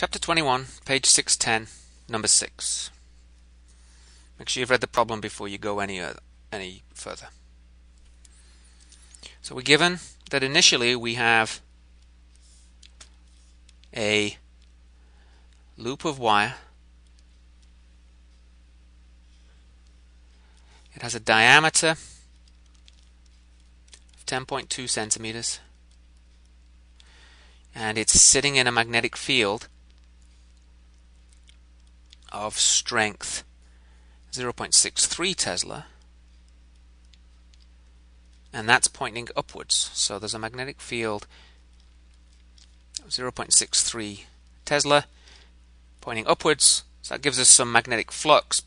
Chapter 21, page 610, number 6. Make sure you've read the problem before you go any further. So we're given that initially we have a loop of wire. It has a diameter of 10.2 centimeters, and it's sitting in a magnetic field of strength 0.63 Tesla, and that's pointing upwards. So there's a magnetic field of 0.63 Tesla pointing upwards, so that gives us some magnetic flux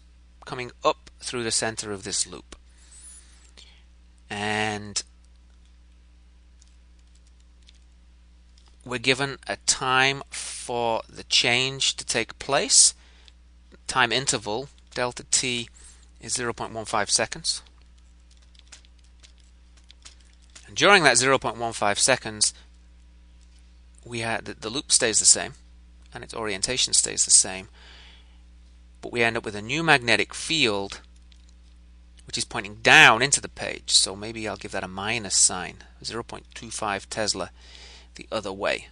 coming up through the center of this loop. And we're given a time for the change to take place. Time interval, delta t, is 0.15 seconds. And during that 0.15 seconds, we had the loop stays the same, and its orientation stays the same, but we end up with a new magnetic field which is pointing down into the page. So maybe I'll give that a minus sign, 0.25 Tesla the other way.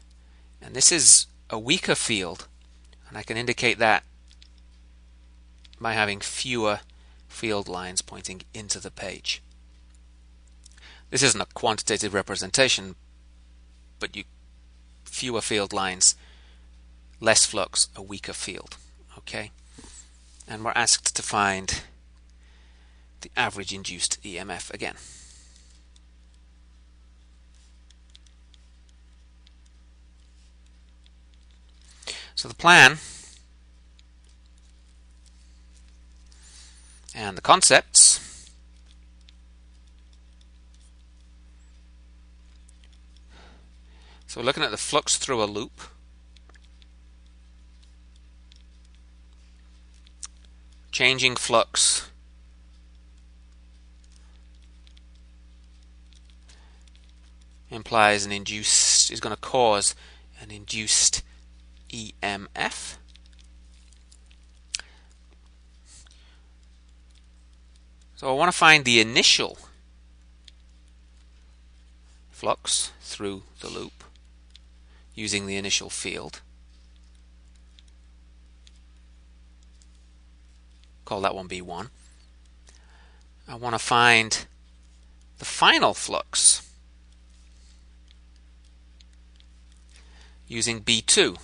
And this is a weaker field, and I can indicate that by having fewer field lines pointing into the page. This isn't a quantitative representation, but fewer field lines, less flux, a weaker field. Okay? And we're asked to find the average induced EMF again. So the plan and the concepts. So we're looking at the flux through a loop. Changing flux implies is going to cause an induced EMF. So I want to find the initial flux through the loop using the initial field. Call that one B1. I want to find the final flux using B2.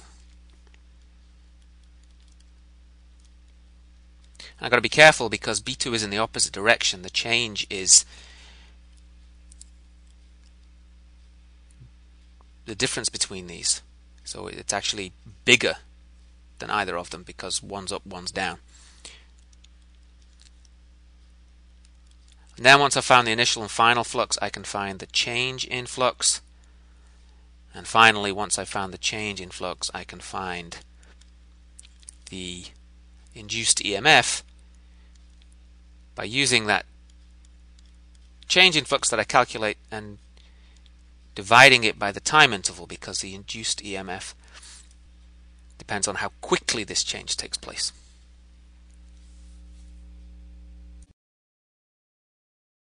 I've got to be careful because B2 is in the opposite direction. The change is the difference between these. So it's actually bigger than either of them because one's up, one's down. And then once I've found the initial and final flux, I can find the change in flux. And finally, once I've found the change in flux, I can find the induced EMF by using that change in flux that I calculate and dividing it by the time interval, because the induced EMF depends on how quickly this change takes place.